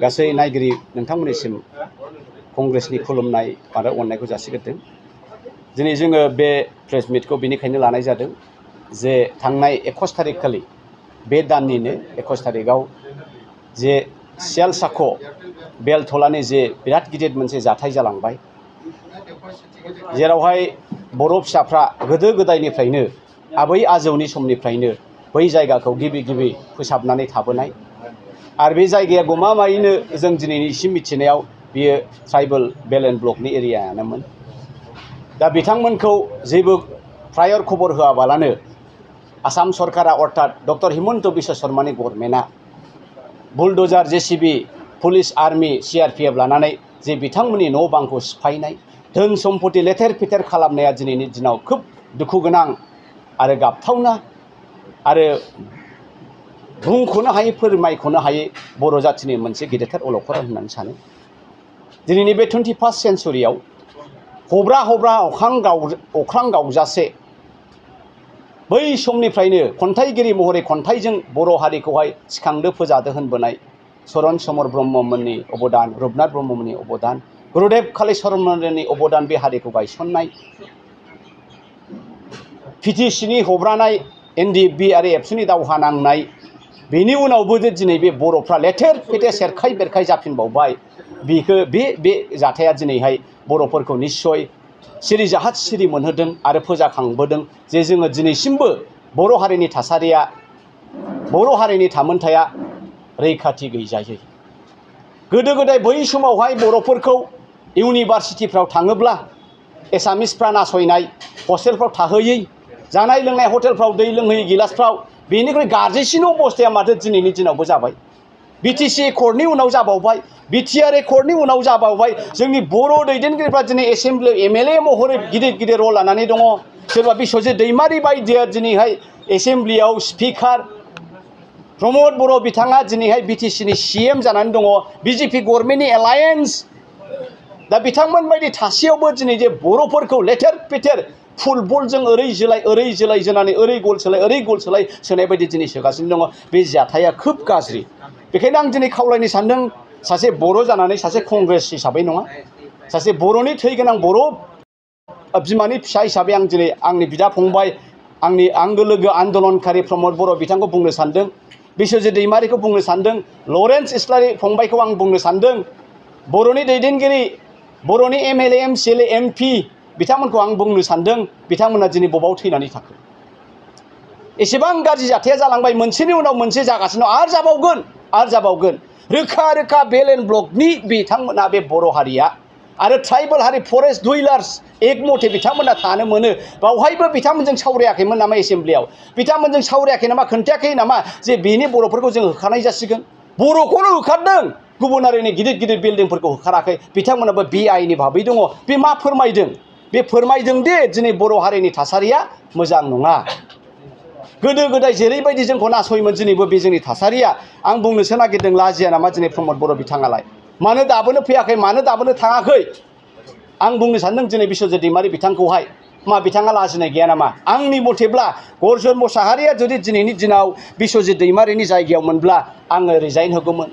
गासै नायगिरि नोंथांमोननिसिम कंग्रेसनि खुलुमनाय आरो अननायखौ जासिग्रोदों। दिनै जोङो बे प्रेस मिटखौ बेनिखायनो लानाय जादों जे थांनाय 21 तारिख खालि बे दाननिनो 21 तारिखआव जे सियालसाख' बेलथलानि जे बिराद गिदिर मोनसे जाथाय जालांबाय, जेरावहाय बर' फिसाफ्रा गोदो गोदायनिफ्रायनो आबै आजौनि समनिफ्रायनो बै जायगाखौ गिबि गिबि फोसाबनानै थाबोनाय आरो बे जायगाया गमामायैनो जों दिनैसिम मिथिनायाव बियो ट्राइबेल बेल्ट एन्ड ब्लकनि एरियायानोमोन। दा बिथांमोनखौ जेबो प्रायर खबर होआबालानो आसाम सरकारा अर्थात डक्टर हिमन्त बिश्व शर्मानि गभर्नमेन्टआ बुलडोजार जेसिबि पुलिस आर्मी CRPF लानानै जे बिथांमोननि न' बांखौ सिफायनाय, धोन सम्पति लेथेर फेथेर खालामनाया दिनैनि दिनाव खोब दुखु गोनां आरो गाबथावना आरो बुंख'नो हायै फोरमायख'नो हायै बर' जाथिनि मोनसे गेदेरथार अलखद होननानै सानो। दिनैनि बे 21st सेन्चुरियाव हब्रा हब्रा अख्रां गावजासे बै समनिफ्रायनो खन्थाइगिरि महरै खन्थाइजों बर' हारिखौहाय सिखांदो फोजादो होनबोनाय चरण चमर ब्रह्ममोननि अबदान, रुपनाथ ब्रह्ममोननि अबदान, गुरुदेव कालिचरण ब्रह्ममोननि अबदान बे हारिखौ गायसननाय, PTCनि हब्रानाय, NDFB आरो एबसुनि दावहा नांनाय, बेनि उनावबो जे दिनै बे बर'फ्रा लेथेर फेथेर सेरखाय बेरखाय जाफिनबावबाय, बे जाथाया दिनैहाय बर'फोरखौ निस्सय सिरि जाहाथ सिरि मोनहोदों आरो फोजाखांबोदों जे जोङो दिनैसिमबो बर' हारिनि थासारिया, बर' हारिनि थामोनथाया रैखाथि गैजायै। गोदो गोदाय बै समावहाय बर'फोरखौ इउनिभारसिटिफ्राव थाङोब्ला एसामिसफ्रा नासयनाय, हस्टेलफ्राव थाहैयै, जानाय लोंनाय हटेलफ्राव दै लोंहैयै गिलासफ्राव, बेनिख्रुइ गाज्रिसिन अबस्थाया माथो दिनैनि दिनावबो जाबाय। BTC एकर्डनि उनाव जाबावबाय, BTR एकर्डनि उनाव जाबावबाय। जोंनि बर' दैदेनगिरिफ्रा दिनै एसेमब्लियाव MLA महरै गिदिर गिदिर रल लानानै दङ। सोरबा बिश्वजित दैमारि बायदिया दिनैहाय एसेमब्लियाव स्पिकार, प्रमद बर' बिथाङा दिनैहाय BTCनि CM जानानै दङ, BJP गभर्नमेन्टनि एलायेन्स। दा बिथांमोन बायदि थासेयावबो दिनै जे बर'फोरखौ लेथेर फेथेर फुटबलजों ओरै जोलाय जोनानै ओरै गल सोलाय सोनाय बायदि दिनै सोगासिनो दङ। बे जाथाया खोब गाज्रि। बेखायनो आं दिनै खावलायनो सानदों, सासे बर' जानानै सासे कंग्रेस हिसाबै नङा, सासे बर'नि थै गोनां बर' बिमानि फिसा हिसाबै आं दिनै आंनि बिदा फंबाय, आंनि आंगो लोगो आन्दलनकारि प्रमद बर' बिथांखौ बुंनो सानदों, बिश्वजित दैमारिखौ बुंनो सानदों, लरेन्स इस्लारि फंबायखौ आं बुंनो सानदों, बर'नि दैदेनगिरि, बर'नि MLA MCLA MP बिथांमोनखौ आं बुंनो सानदों, बिथांमोना दिनै बबाव थैनानै थाखो। एसेबां गाज्रि जाथाया जालांबाय, मोनसेनि उनाव मोनसे जागासिनो आरो जाबावगोन। रोखा रोखा बेल्ट एन्ड ब्लकनि बिथांमोना बे बर' हारिया आरो ट्राइबेल हारि फरेस्ट डुइलार्स एक मथे बिथांमोना थानो मोनो। बावहायबो बिथांमोनजों सावरायाखैमोन नामा एसेमब्लियाव? बिथांमोनजों सावरायाखै नामा, खोन्थायाखै नामा जे बेनि बर'फोरखौ जों होखानाय जासिगोन? बर'खौनो होखारदों, गुबुन हारिनि गिदिर गिदिर बिल्डिंफोरखौ होखाराखै। बिथांमोनाबो BIनि भाबै दङ। बे मा फोरमायदों? बे फोरमायदों दि दिनै बर' हारिनि थासारिया मोजां नङा। गोदो गोदाय जेरैबायदि जोंखौ नासयोमोन, दिनैबो बे जोंनि थासारिया। आं बुंनोसो नागिरदों, लाजिया नामा दिनै प्रमद बर' बिथाङालाय? मानो दाबोनो फैयाखै, मानो दाबोनो थाङाखै? आं बुंनो सानदों दिनै बिश्वजित दैमारि बिथांखौहाय, मा बिथाङा लाजिनाय गैया नामा? आंनि मथेब्ला कक्रझार मुसाहारिया जुदि दिनैनि दिनाव बिश्वजित दैमारिनि जायगायाव मोनब्ला आङो रिजाइन होगौमोन,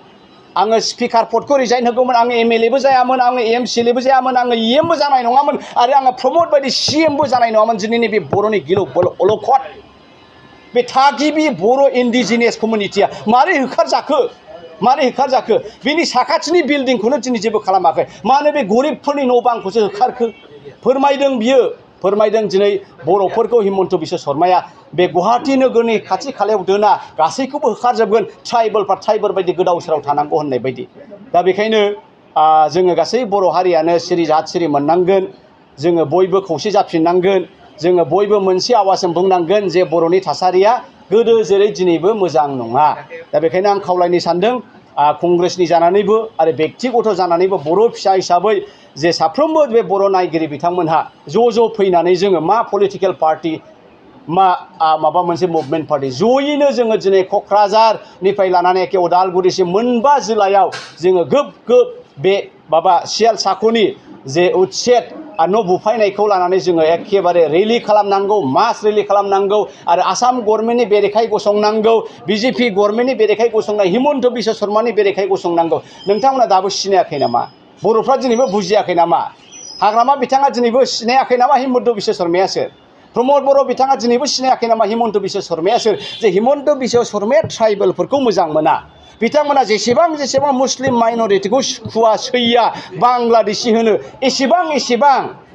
आङो स्पिकार पदखौ रिजाइन होगौमोन, आङो MLAबो जायामोन, आङो MCLAबो जायामोन, आङो EMबो जानाय नङामोन, आरो आङो प्रमद बायदि CMबो जानाय नङामोन। दिनैनि बे बर'नि गिलु अलखद, बे थागिबि बर' इन्डिजिनियास कमिउनिटिया मारै होखारजाखो? बिनि साखाथिनि बिल्डिंखौनो दिनै जेबो खालामाखै। मानो बे गरिबफोरनि न' बांखौसो होखारखो? फोरमायदों दिनै बर'फोरखौ हिमन्त बिश्व शर्माया बे गुवाहाटि नोगोरनि खाथि खालायाव दोना, गासैखौबो होखारजोबगोन, ट्राइबेलफ्रा ट्राइबेल बायदि गोदाव सोराव थानांगौ होननाय बायदि। दा बेखायनो जोङो गासै बर' हारियानो सिरि जाहाथ सिरि मोननांगोन। जोङो बयबो खौसे जाफिननांगोन। जोङो बयबो मोनसे आवाजजों बुंनांगोन जे बर'नि थासारिया गोदो जेरै दिनैबो मोजां नङा। दा बेखायनो आं खावलायनो सानदों, कंग्रेसनि जानानैबो आरो बेक्तिगत जानानैबो बर' फिसा हिसाबै जे साफ्रोमबो बे बर' नायगिरि बिथांमोनहा ज' फैनानै जोङो मा पलिटिकेल पार्टि, माबा मोनसे मुभमेन्ट पार्टि जयैनो जोङो दिनै क'क्राझारनिफ्राय लानानै एखे उदालगुरिसिम मोनबा जिल्लायाव जोङो गोब बे सियालसाख'नि जे उच्छेद न' बुफायनायखौ लानानै जोङो एखेबारे रेलि खालामनांगौ मास रेलि खालामनांगौ आरो आसाम गभर्नमेन्टनि बेरेखायै गसंनांगौ बिजेपि गभर्नमेन्टनि बेरेखायै गसंनाय हिमन्त बिश्व शर्मानि बेरेखायै गसंनांगौ नोंथांमोना दाबो सिनायाखै नामा बर'फ्रा दिनैबो बुजियाखै नामा हाग्रामा बिथाङा दिनैबो सिनायाखै नामा हिमन्त बिश्व शर्माया सोर प्रमद बर' बिथाङा दिनैबो सिनायाखै नामा हिमन्त बिश्व शर्माया सोर जे हिमन्त बिश्व शर्माया ट्राइबेलफोरखौ मोजां मोना बिथांमोना जेसेबां मुस्लिम माइनरिटिखौ सुखुवा सैया बांलादेशी होनो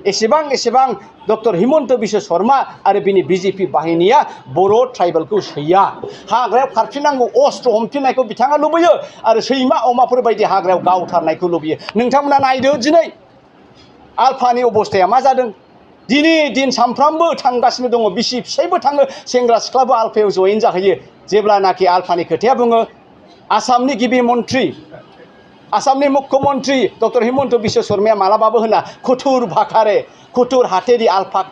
एसेबां डक्टर हिमन्त बिश्व शर्मा आरो बिनि बिजेपि बाहिनिया बर' ट्राइबेलखौ सैया हाग्रायाव खारफिननांगौ अस्त्र हमफिननायखौ बिथाङा लुबैयो आरो सैमा अमाफोर बायदि हाग्रायाव गावथारनायखौ लुबैयो नोंथांमोना नायदो दिनै आल्फानि अबस्थाया मा जादों दिन सानफ्रामबो थांगासिनो दङ बिसि फिसायबो थाङो सेंग्रा सिख्लाबो आल्फायाव जयेन जाहैयो जेब्लानाखि आल्फानि खोथाया बुङो आसामनि गिबि मन्थ्रि आसामनि मुख्यमन्थ्रि डक्टर हिमन्त बिश्व शर्माया मालाबाबो होना खुथुर भाखारे खुथुर हाथेरि आल्फा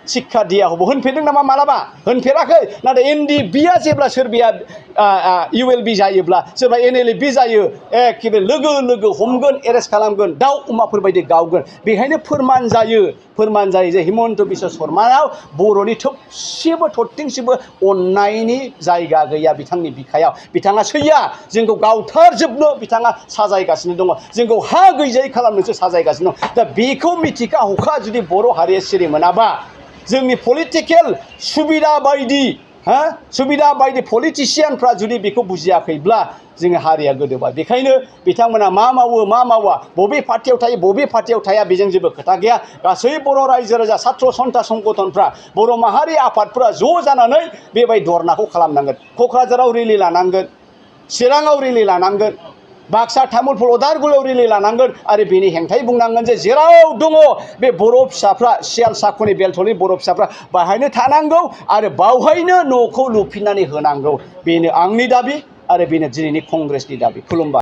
शिक्षा दियाखौ होनफेरदों नामा मालाबा होनफेराखै नाथाय NDBआ जेब्ला सोरबाया ULB जायोब्ला सोरबा NLB जायो एखेबारे लोगो हमगोन एरेस्ट खालामगोन दाउ अमाफोर बायदि गावगोन बेहायनो फोरमान जायो जे हिमन्त बिश्व शर्मानाव बर'नि थोबसेबो थरथिंसेबो अननायनि जायगा गैया बिथांनि बिखायाव बिथाङा सैया जोंखौ गावथारजोबनो बिथाङा साजायगासिनो दङ जोंखौ हा गैजायै खालामनोसो साजायगासिनो दं दा बेखौ मिथिखा हखा जुदि बर' हारिया सिरि मोनाबा जोंनि पलिटिकेल सुबिदा बायदि पलिटिशियानफ्रा जुदि बेखौ बुजियाखैब्ला जोंनि हारिया गोदोबाय बेखायनो बिथांमोना मा मावा बबे पार्टियाव थायो बबे पार्टियाव थाया बेजों जेबो खोथा गैया गासै बर' रायजो राजा सात्र सन्था संगठनफ्रा बर' माहारि आफादफ्रा ज' जानानै बेबायदि धरनाखौ खालामनांगोन क'क्राझाराव रेलि लानांगोन चिराङाव रेलि लानांगोन बाक्सा तामुलपुर उदालगुरियाव रेलि लानांगोन आरो बेनि हेंथायै बुंनांगोन जे जेराव दङ बे बर' फिसाफ्रा सियाल साखुनि बेलथलनि बर' फिसाफ्रा बाहायनो थानांगौ आरो बावहायनो न'खौ लुफिननानै होनांगौ बेनो आंनि दाबि आरो बेनो दिनैनि कंग्रेसनि दाबि खुलुमबाय।